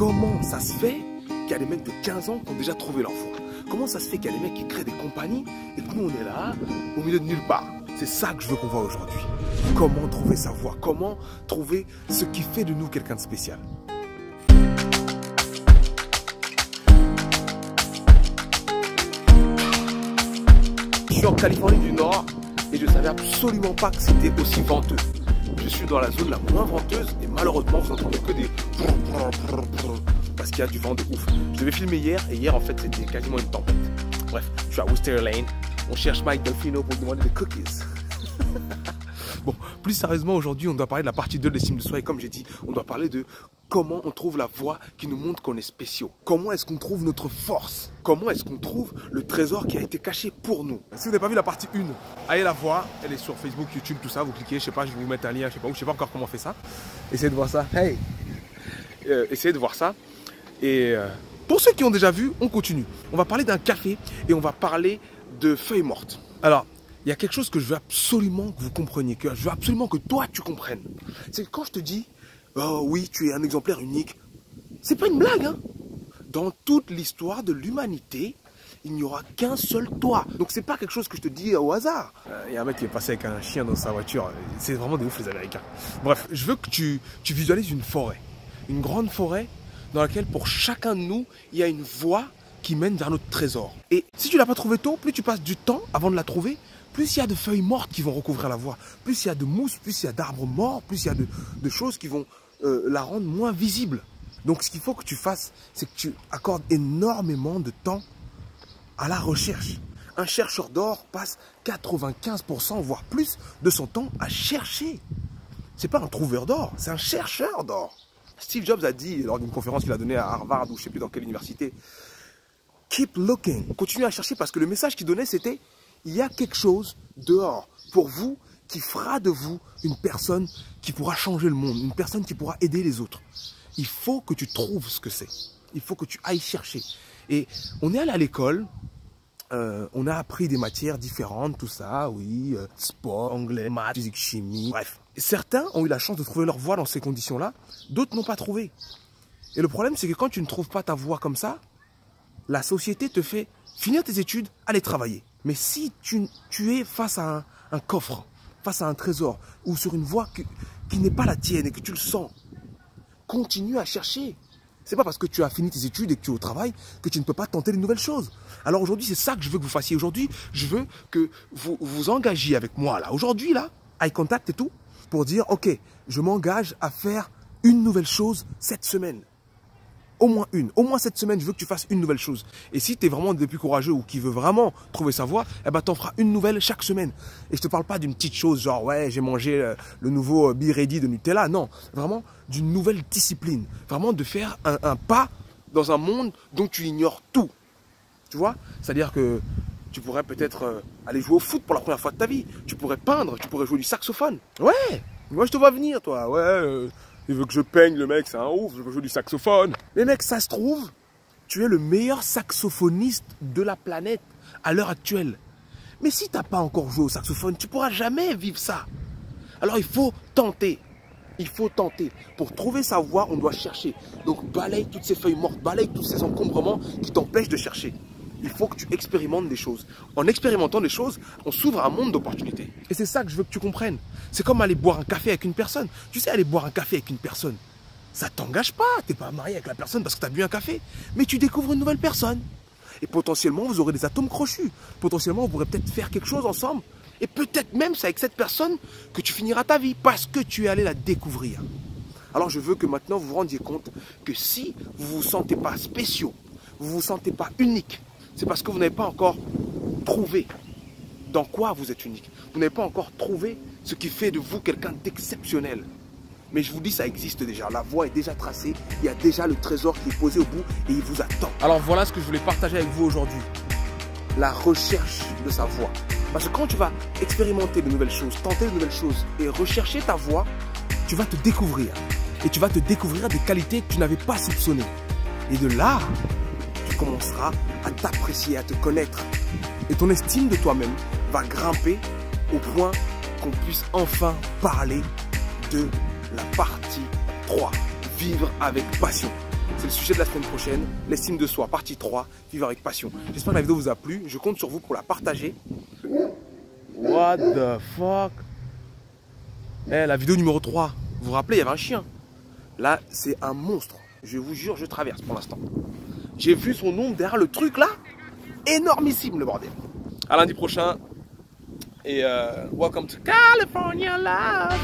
Comment ça se fait qu'il y a des mecs de 15 ans qui ont déjà trouvé leur voie? Comment ça se fait qu'il y a des mecs qui créent des compagnies et que nous on est là, au milieu de nulle part? C'est ça que je veux qu'on voit aujourd'hui. Comment trouver sa voie? Comment trouver ce qui fait de nous quelqu'un de spécial? Je suis en Californie du Nord et je ne savais absolument pas que c'était aussi venteux. Je suis dans la zone la moins venteuse et malheureusement vous entendez que des parce qu'il y a du vent de ouf. Je devais filmer hier et hier en fait c'était quasiment une tempête. Bref, je suis à Wisteria Lane. On cherche Mike Delfino pour demander des cookies. Bon, plus sérieusement aujourd'hui on doit parler de la partie 2 de l'estime de soi et comme j'ai dit, on doit parler de comment on trouve la voie qui nous montre qu'on est spéciaux. Comment est-ce qu'on trouve notre force? Comment est-ce qu'on trouve le trésor qui a été caché pour nous? Si vous n'avez pas vu la partie 1, allez la voir. Elle est sur Facebook, YouTube, tout ça. Vous cliquez, je sais pas, je vais vous mettre un lien, je sais pas où, je sais pas encore comment on fait ça. Essayez de voir ça. Hey, essayez de voir ça. Et pour ceux qui ont déjà vu, on continue. On va parler d'un café et on va parler de feuilles mortes. Alors, il y a quelque chose que je veux absolument que vous compreniez, que je veux absolument que toi tu comprennes. C'est que quand je te dis oh oui, tu es un exemplaire unique. C'est pas une blague, hein. Dans toute l'histoire de l'humanité, il n'y aura qu'un seul toi. Donc c'est pas quelque chose que je te dis au hasard. Il y a un mec qui est passé avec un chien dans sa voiture. C'est vraiment des ouf les Américains. Bref, je veux que tu visualises une forêt. Une grande forêt dans laquelle pour chacun de nous, il y a une voie qui mène vers notre trésor. Et si tu l'as pas trouvé tôt, plus tu passes du temps avant de la trouver, plus il y a de feuilles mortes qui vont recouvrir la voie, plus il y a de mousse, plus il y a d'arbres morts, plus il y a de choses qui vont la rendre moins visible. Donc ce qu'il faut que tu fasses, c'est que tu accordes énormément de temps à la recherche. Un chercheur d'or passe 95% voire plus de son temps à chercher. C'est pas un trouveur d'or, c'est un chercheur d'or. Steve Jobs a dit lors d'une conférence qu'il a donnée à Harvard ou je sais plus dans quelle université, keep looking, continuez à chercher parce que le message qu'il donnait c'était il y a quelque chose dehors pour vous qui fera de vous une personne qui pourra changer le monde, une personne qui pourra aider les autres. Il faut que tu trouves ce que c'est. Il faut que tu ailles chercher. Et on est allé à l'école, on a appris des matières différentes, tout ça, oui, sport, anglais, maths, physique, chimie, bref. Et certains ont eu la chance de trouver leur voie dans ces conditions-là, d'autres n'ont pas trouvé. Et le problème, c'est que quand tu ne trouves pas ta voie comme ça, la société te fait finir tes études, aller travailler. Mais si tu es face à un coffre, face à un trésor, ou sur une voie qui n'est pas la tienne et que tu le sens, continue à chercher. C'est pas parce que tu as fini tes études et que tu es au travail que tu ne peux pas tenter de nouvelles choses. Alors aujourd'hui, c'est ça que je veux que vous fassiez. Aujourd'hui, je veux que vous vous engagiez avec moi là. Aujourd'hui, là, eye contact et tout, pour dire, ok, je m'engage à faire une nouvelle chose cette semaine. Au moins une. Au moins cette semaine, je veux que tu fasses une nouvelle chose. Et si tu es vraiment des plus courageux ou qui veut vraiment trouver sa voie, eh ben, t'en feras une nouvelle chaque semaine. Et je te parle pas d'une petite chose genre, ouais, j'ai mangé le nouveau Be Ready de Nutella. Non, vraiment d'une nouvelle discipline. Vraiment de faire un pas dans un monde dont tu ignores tout. Tu vois? C'est-à-dire que tu pourrais peut-être aller jouer au foot pour la première fois de ta vie. Tu pourrais peindre, tu pourrais jouer du saxophone. Ouais, moi je te vois venir, toi. Ouais, il veut que je peigne, le mec, c'est un ouf, je veux jouer du saxophone. Mais mec, ça se trouve, tu es le meilleur saxophoniste de la planète à l'heure actuelle. Mais si tu n'as pas encore joué au saxophone, tu ne pourras jamais vivre ça. Alors il faut tenter. Il faut tenter. Pour trouver sa voie, on doit chercher. Donc balaye toutes ces feuilles mortes, balaye tous ces encombrements qui t'empêchent de chercher. Il faut que tu expérimentes des choses. En expérimentant des choses, on s'ouvre un monde d'opportunités. Et c'est ça que je veux que tu comprennes. C'est comme aller boire un café avec une personne. Tu sais, aller boire un café avec une personne, ça ne t'engage pas. Tu n'es pas marié avec la personne parce que tu as bu un café. Mais tu découvres une nouvelle personne. Et potentiellement, vous aurez des atomes crochus. Potentiellement, vous pourrez peut-être faire quelque chose ensemble. Et peut-être même c'est avec cette personne que tu finiras ta vie parce que tu es allé la découvrir. Alors je veux que maintenant vous vous rendiez compte que si vous ne vous sentez pas spéciaux, vous ne vous sentez pas unique, c'est parce que vous n'avez pas encore trouvé dans quoi vous êtes unique. Vous n'avez pas encore trouvé ce qui fait de vous quelqu'un d'exceptionnel. Mais je vous dis, ça existe déjà. La voie est déjà tracée. Il y a déjà le trésor qui est posé au bout et il vous attend. Alors voilà ce que je voulais partager avec vous aujourd'hui. La recherche de sa voie. Parce que quand tu vas expérimenter de nouvelles choses, tenter de nouvelles choses et rechercher ta voie, tu vas te découvrir. Et tu vas te découvrir des qualités que tu n'avais pas soupçonnées. Et de là, tu commenceras à t'apprécier, à te connaître. Et ton estime de toi-même va grimper au point qu'on puisse enfin parler de la partie 3. Vivre avec passion. c'est le sujet de la semaine prochaine. L'estime de soi, partie 3, vivre avec passion. J'espère que la vidéo vous a plu. Je compte sur vous pour la partager. What the fuck? Eh, la vidéo numéro 3. Vous vous rappelez, il y avait un chien. Là, c'est un monstre. Je vous jure, je traverse pour l'instant. J'ai vu son nombre derrière le truc là. Énormissime le bordel. À lundi prochain. Et welcome to California Love.